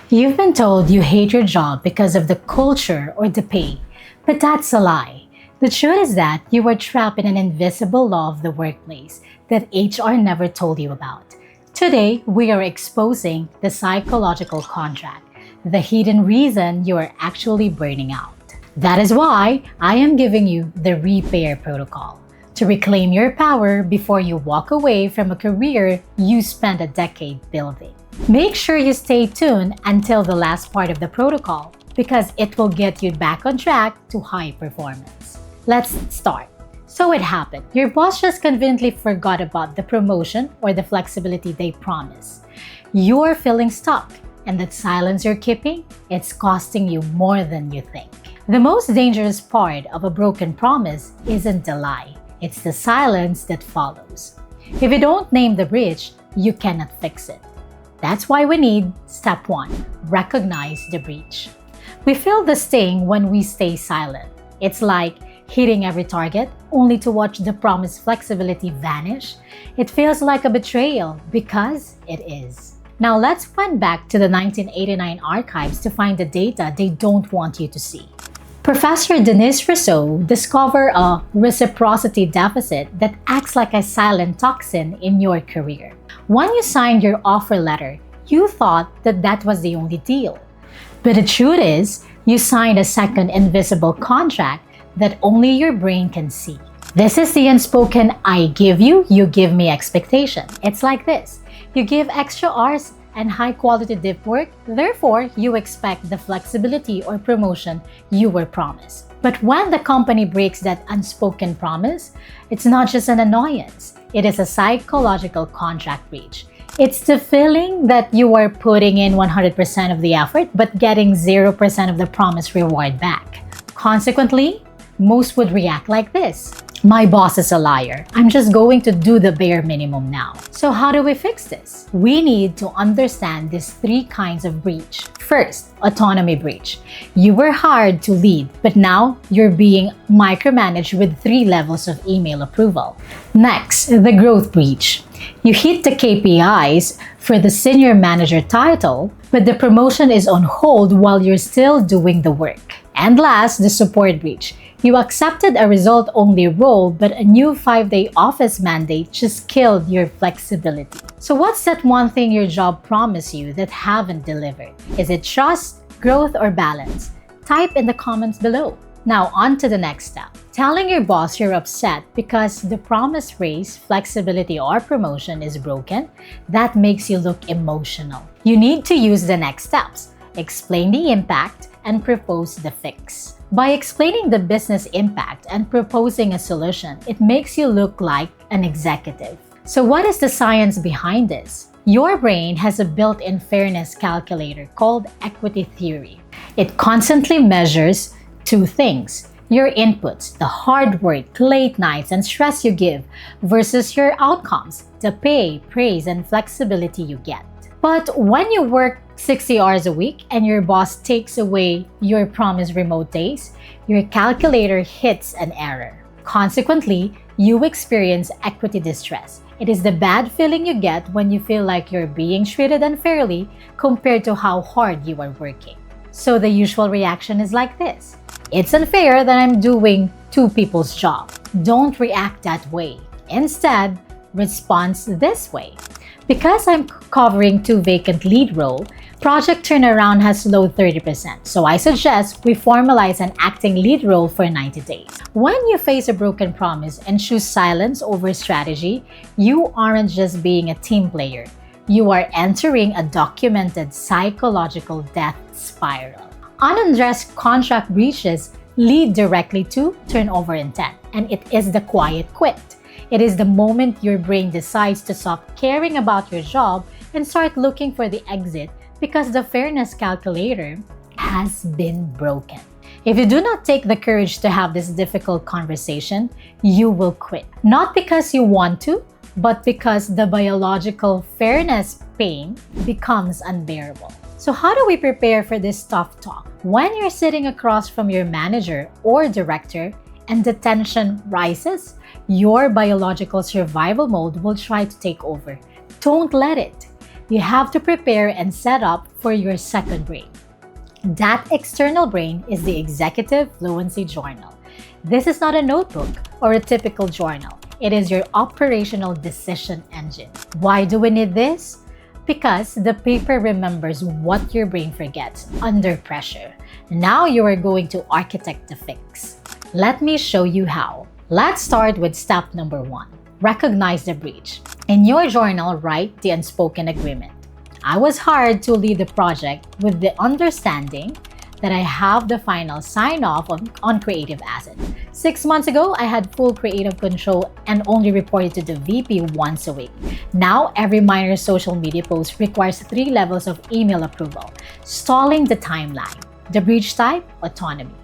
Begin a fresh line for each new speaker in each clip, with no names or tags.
You've been told you hate your job because of the culture or the pay, but that's a lie. The truth is that you were trapped in an invisible law of the workplace that HR never told you about. Today, we are exposing the psychological contract, the hidden reason you are actually burning out. That is why I am giving you the R.E.P.A.I.R protocol to reclaim your power before you walk away from a career you spent a decade building. Make sure you stay tuned until the last part of the protocol because it will get you back on track to high performance. Let's start. So it happened. Your boss just conveniently forgot about the promotion or the flexibility they promised. You're feeling stuck, and that silence you're keeping, it's costing you more than you think. The most dangerous part of a broken promise isn't the lie, it's the silence that follows. If you don't name the breach, you cannot fix it. That's why we need step 1, recognize the breach. We feel the sting when we stay silent. It's like hitting every target only to watch the promised flexibility vanish. It feels like a betrayal because it is. Now let's went back to the 1989 archives to find the data they don't want you to see. Professor Denise Rousseau discovered a reciprocity deficit that acts like a silent toxin in your career. When you signed your offer letter, you thought that that was the only deal. But the truth is, you signed a second invisible contract that only your brain can see. This is the unspoken I give you, you give me expectation. It's like this. You give extra hours and high-quality deep work, therefore, you expect the flexibility or promotion you were promised. But when the company breaks that unspoken promise, it's not just an annoyance. It is a psychological contract breach. It's the feeling that you are putting in 100% of the effort but getting 0% of the promised reward back. Consequently, most would react like this. My boss is a liar. I'm just going to do the bare minimum now. So how do we fix this? We need to understand these 3 kinds of breach. First, autonomy breach. You were hired to lead, but now you're being micromanaged with 3 levels of email approval. Next, the growth breach. You hit the KPIs for the senior manager title, but the promotion is on hold while you're still doing the work. And last, the support breach. You accepted a result-only role, but a new 5-day office mandate just killed your flexibility. So what's that one thing your job promised you that haven't delivered? Is it trust, growth, or balance? Type in the comments below. Now on to the next step. Telling your boss you're upset because the promised raise, flexibility, or promotion is broken, that makes you look emotional. You need to use the next steps. Explain the impact and propose the fix. By explaining the business impact and proposing a solution, it makes you look like an executive. So what is the science behind this? Your brain has a built-in fairness calculator called equity theory. It constantly measures 2 things: your inputs, the hard work, late nights, and stress you give, versus your outcomes, the pay, praise, and flexibility you get. But when you work 60 hours a week and your boss takes away your promised remote days, your calculator hits an error. Consequently, you experience equity distress. It is the bad feeling you get when you feel like you're being treated unfairly compared to how hard you are working. So the usual reaction is like this. It's unfair that I'm doing 2 people's job. Don't react that way. Instead, respond this way. Because I'm covering 2 vacant lead roles, project turnaround has slowed 30%. So I suggest we formalize an acting lead role for 90 days. When you face a broken promise and choose silence over strategy, you aren't just being a team player. You are entering a documented psychological death spiral. Unaddressed contract breaches lead directly to turnover intent, and it is the quiet quit. It is the moment your brain decides to stop caring about your job and start looking for the exit because the fairness calculator has been broken. If you do not take the courage to have this difficult conversation, you will quit. Not because you want to, but because the biological fairness pain becomes unbearable. So how do we prepare for this tough talk? When you're sitting across from your manager or director and the tension rises, your biological survival mode will try to take over. Don't let it. you have to prepare and set up for your second brain. That external brain is the Executive Fluency Journal. This is not a notebook or a typical journal. It is your operational decision engine. Why do we need this? Because the paper remembers what your brain forgets under pressure. Now you are going to architect the fix. Let me show you how. Let's start with step number 1. Recognize the breach. In your journal, write the unspoken agreement. I was hired to lead the project with the understanding that I have the final sign-off on creative asset. 6 months ago, I had full creative control and only reported to the VP once a week. Now, every minor social media post requires 3 levels of email approval, stalling the timeline. The breach type, autonomy.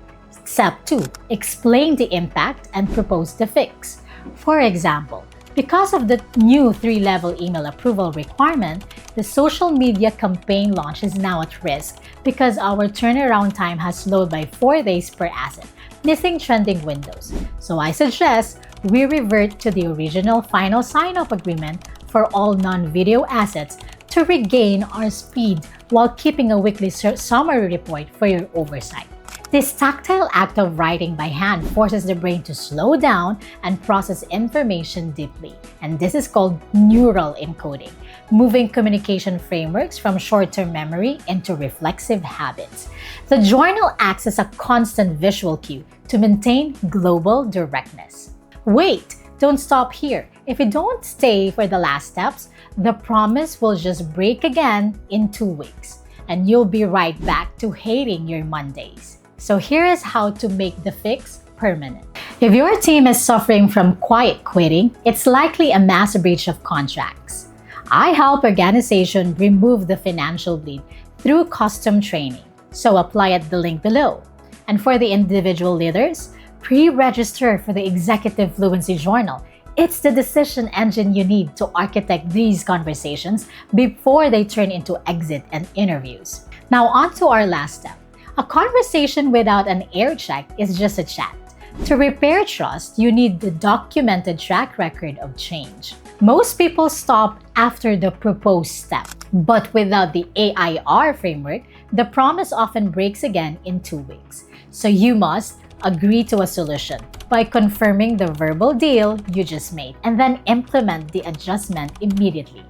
Step 2, explain the impact and propose the fix. For example, because of the new 3-level email approval requirement, the social media campaign launch is now at risk because our turnaround time has slowed by 4 days per asset, missing trending windows. So I suggest we revert to the original final sign-off agreement for all non-video assets to regain our speed while keeping a weekly summary report for your oversight. This tactile act of writing by hand forces the brain to slow down and process information deeply. And this is called neural encoding, moving communication frameworks from short-term memory into reflexive habits. The journal acts as a constant visual cue to maintain global directness. Wait, don't stop here. If you don't stay for the last steps, the promise will just break again in 2 weeks, and you'll be right back to hating your Mondays. So here is how to make the fix permanent. If your team is suffering from quiet quitting, it's likely a mass breach of contracts. I help organizations remove the financial bleed through custom training, so apply at the link below. And for the individual leaders, pre-register for the Executive Fluency Journal. It's the decision engine you need to architect these conversations before they turn into exit and interviews. Now on to our last step. A conversation without an air check is just a chat. To repair trust, you need the documented track record of change. Most people stop after the proposed step, but without the A.I.R framework, the promise often breaks again in 2 weeks. So you must agree to a solution by confirming the verbal deal you just made, and then implement the adjustment immediately.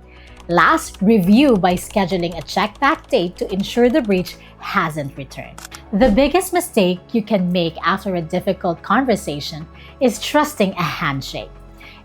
Last, review by scheduling a check-back date to ensure the breach hasn't returned. The biggest mistake you can make after a difficult conversation is trusting a handshake.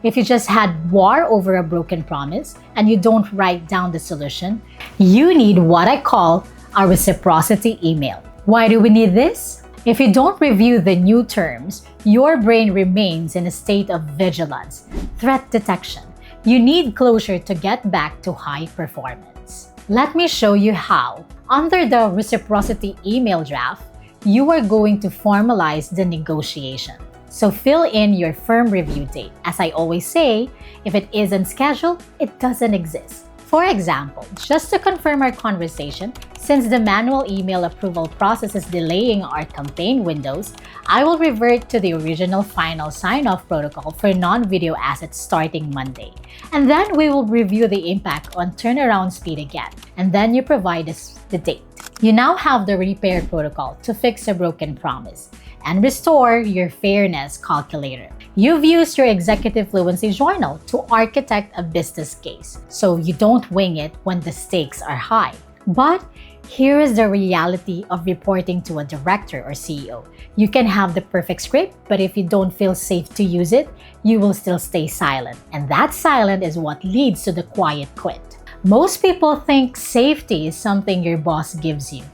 If you just had war over a broken promise and you don't write down the solution, you need what I call a reciprocity email. Why do we need this? If you don't review the new terms, your brain remains in a state of vigilance, threat detection. You need closure to get back to high performance. Let me show you how. Under the reciprocity email draft, you are going to formalize the negotiation. So fill in your firm review date. As I always say, if it isn't scheduled, it doesn't exist. For example, just to confirm our conversation, since the manual email approval process is delaying our campaign windows, I will revert to the original final sign-off protocol for non-video assets starting Monday. And then we will review the impact on turnaround speed again. And then you provide us the date. You now have the R.E.P.A.I.R protocol to fix a broken promise and restore your fairness calculator. You've used your Executive Fluency Journal to architect a business case, so you don't wing it when the stakes are high. But here is the reality of reporting to a director or CEO. You can have the perfect script, but if you don't feel safe to use it, you will still stay silent. And that silence is what leads to the quiet quit. Most people think safety is something your boss gives you.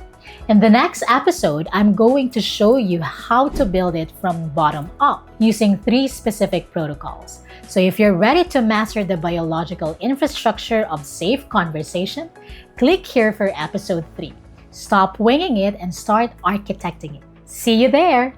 In the next episode, I'm going to show you how to build it from bottom up using 3 specific protocols. So if you're ready to master the biological infrastructure of safe conversation, click here for episode 3. Stop winging it and start architecting it. See you there!